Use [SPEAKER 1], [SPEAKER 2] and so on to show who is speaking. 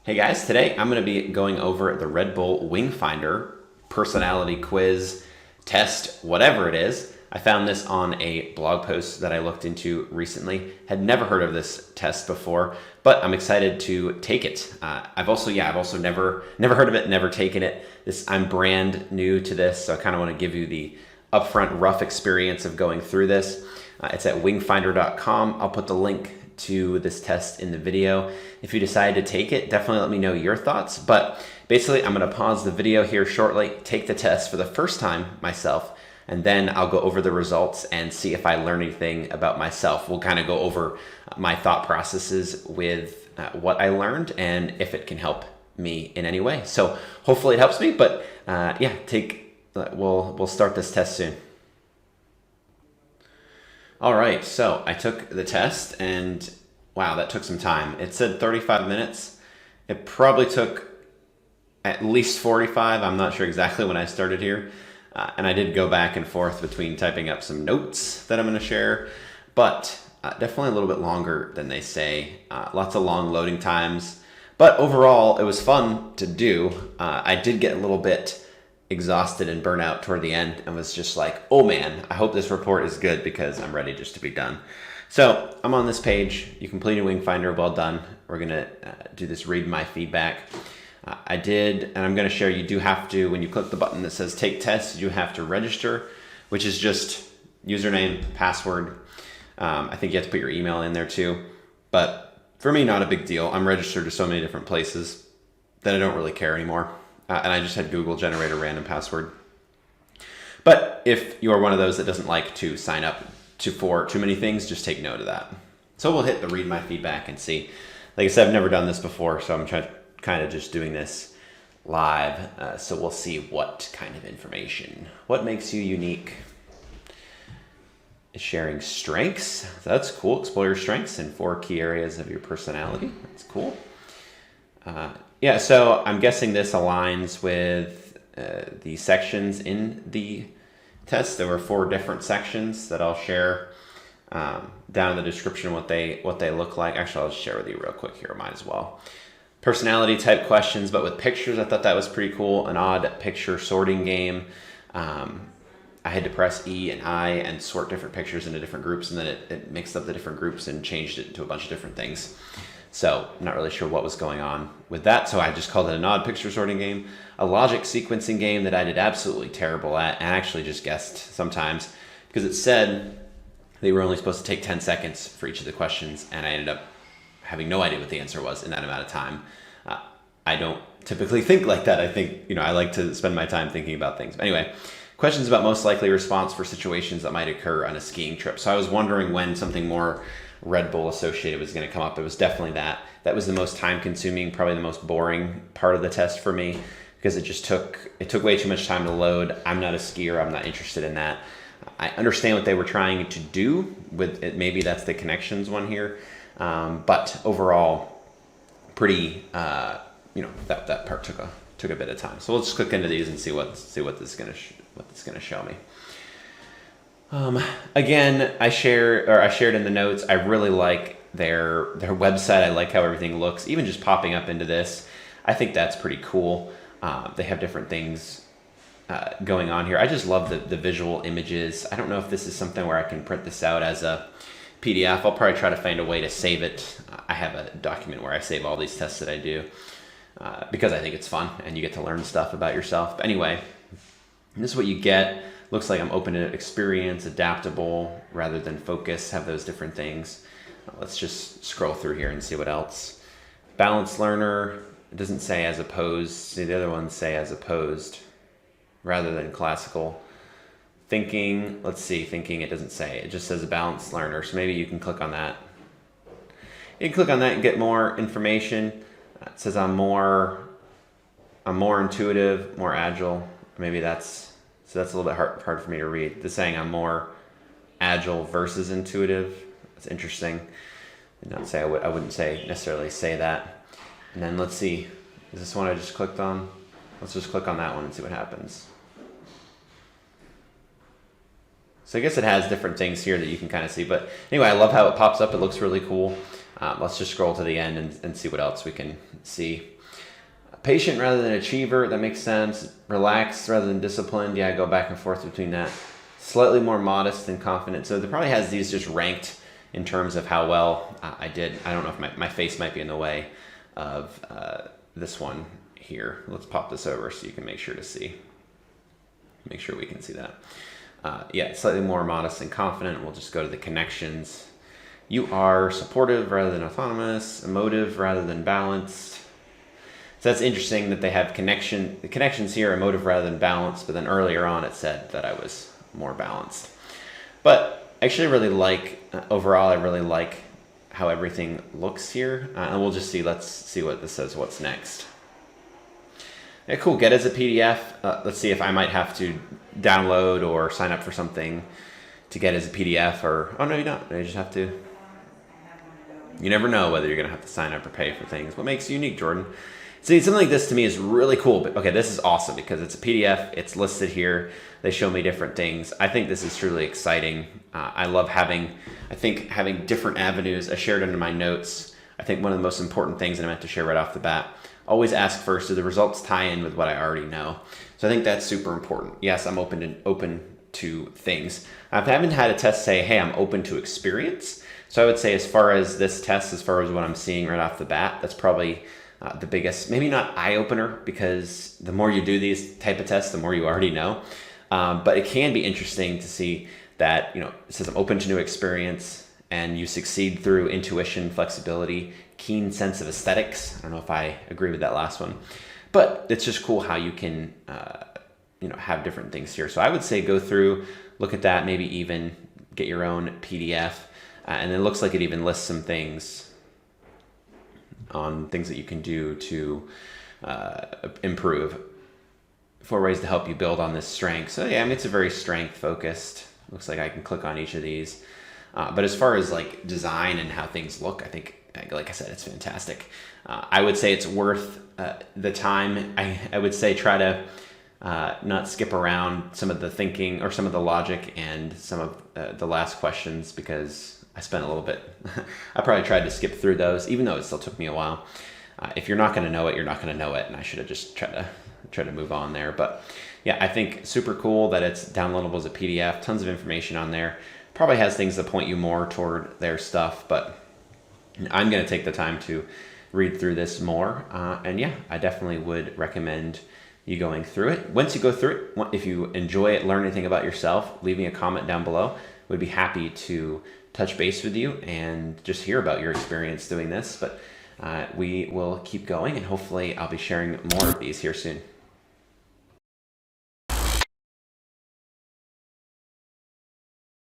[SPEAKER 1] Hey guys, today I'm going to be going over the Red Bull Wingfinder personality quiz, test, whatever it is. I found this on a blog post that I looked into recently. Had never heard of this test before, but I'm excited to take it. I've also never heard of it, never taken it. I'm brand new to this, so I kind of want to give you the upfront rough experience of going through this. It's at wingfinder.com. I'll put the link to this test in the video. If you decide to take it, definitely let me know your thoughts. But basically, I'm going to pause the video here shortly, take the test for the first time myself, and then I'll go over the results and see if I learn anything about myself. We'll kind of go over my thought processes with what I learned and if it can help me in any way. So hopefully it helps me, but we'll start this test soon. All right, so I took the test and wow, that took some time. It said 35 minutes. It probably took at least 45. I'm not sure exactly when I started here. And I did go back and forth between typing up some notes that I'm going to share, but definitely a little bit longer than they say. Lots of long loading times, but overall it was fun to do. I did get a little bit exhausted and burnt out toward the end and was just like, oh man, I hope this report is good because I'm ready just to be done. So I'm on this page. You completed Wingfinder, well done. We're gonna do this read my feedback. I did, and I'm gonna share, you do have to, when you click the button that says take test, you have to register, which is just username, password. I think you have to put your email in there too, but for me, not a big deal. I'm registered to so many different places that I don't really care anymore. And I just had Google generate a random password. But if you are one of those that doesn't like to sign up for too many things, just take note of that. So we'll hit the read my feedback and see. Like I said, I've never done this before, so I'm kind of just doing this live. So we'll see what kind of information. What makes you unique? Sharing strengths. That's cool. Explore your strengths in 4 key areas of your personality. That's cool. Yeah, so I'm guessing this aligns with the sections in the test. There were 4 different sections that I'll share down in the description what they look like. Actually, I'll just share with you real quick here. Might as well. Personality type questions, but with pictures. I thought that was pretty cool. An odd picture sorting game. I had to press E and I and sort different pictures into different groups, and then it mixed up the different groups and changed it into a bunch of different things. So I'm not really sure what was going on with that. So I just called it an odd picture sorting game, a logic sequencing game that I did absolutely terrible at, and actually just guessed sometimes because it said they were only supposed to take 10 seconds for each of the questions, and I ended up having no idea what the answer was in that amount of time. I don't typically think like that. I think, I like to spend my time thinking about things. But anyway, questions about most likely response for situations that might occur on a skiing trip. So I was wondering when something more Red Bull associated was going to come up. It was definitely that. That was the most time consuming, probably the most boring part of the test for me because it took way too much time to load. I'm not a skier. I'm not interested in that. I understand what they were trying to do with it. Maybe that's the connections one here. But overall, pretty, that part took a bit of time. So we'll just click into these and see what this is going to show me. Again, I shared in the notes. I really like their website. I like how everything looks, even just popping up into this. I think that's pretty cool. They have different things going on here. I just love the visual images. I don't know if this is something where I can print this out as a PDF. I'll probably try to find a way to save it. I have a document where I save all these tests that I do because I think it's fun and you get to learn stuff about yourself. But anyway, this is what you get. Looks like I'm open to experience, adaptable rather than focus, have those different things. Let's just scroll through here and see what else. Balanced learner, it doesn't say as opposed. See, the other ones say as opposed rather than classical. Thinking, let's see, thinking, it doesn't say. It just says a balanced learner, so maybe you can click on that. You can click on that and get more information. It says I'm more intuitive, more agile. Maybe so that's a little bit hard for me to read. It's saying I'm more agile versus intuitive. That's interesting. I wouldn't necessarily say that. And then let's see, is this one I just clicked on? Let's just click on that one and see what happens. So I guess it has different things here that you can kind of see. But anyway, I love how it pops up. It looks really cool. Let's just scroll to the end and see what else we can see. Patient rather than achiever, that makes sense. Relaxed rather than disciplined, yeah, I go back and forth between that. Slightly more modest than confident. So it probably has these just ranked in terms of how well I did. I don't know if my face might be in the way of this one here. Let's pop this over so you can make sure to see. Make sure we can see that. Yeah, slightly more modest and confident. We'll just go to the connections. You are supportive rather than autonomous, emotive rather than balanced. So that's interesting that they have the connections here, emotive rather than balanced, but then earlier on it said that I was more balanced. But I actually really like, overall, I really like how everything looks here. And we'll just see, let's see what this says, what's next. Yeah, cool, get as a PDF. Let's see if I might have to download or sign up for something to get as a PDF or, oh no, you don't, you just have to. You never know whether you're gonna have to sign up or pay for things. What makes you unique, Jordan? See, something like this to me is really cool. But okay, this is awesome because it's a PDF. It's listed here. They show me different things. I think this is truly exciting. I love having different avenues. I shared under my notes. I think one of the most important things that I meant to share right off the bat, always ask first, do the results tie in with what I already know? So I think that's super important. Yes, I'm open to things. I haven't had a test say, hey, I'm open to experience. So I would say as far as this test, as far as what I'm seeing right off the bat, that's probably the biggest, maybe not eye-opener, because the more you do these type of tests, the more you already know. But it can be interesting to see that, it says I'm open to new experience and you succeed through intuition, flexibility, keen sense of aesthetics. I don't know if I agree with that last one, but it's just cool how you can, have different things here. So I would say go through, look at that, maybe even get your own PDF. And it looks like it even lists some things on things that you can do to improve. 4 ways to help you build on this strength. So yeah, it's a very strength focused. Looks like I can click on each of these. But as far as like design and how things look, I think, like I said, it's fantastic. I would say it's worth the time. I would say try to not skip around some of the thinking or some of the logic and some of the last questions, because I spent a little bit, I probably tried to skip through those, even though it still took me a while. If you're not going to know it, you're not going to know it. And I should have just tried to move on there. But yeah, I think super cool that it's downloadable as a PDF, tons of information on there. Probably has things that point you more toward their stuff, but I'm going to take the time to read through this more. And yeah, I definitely would recommend you going through it. Once you go through it, if you enjoy it, learn anything about yourself, leave me a comment down below. Would be happy to touch base with you and just hear about your experience doing this. But we will keep going, and hopefully I'll be sharing more of these here soon.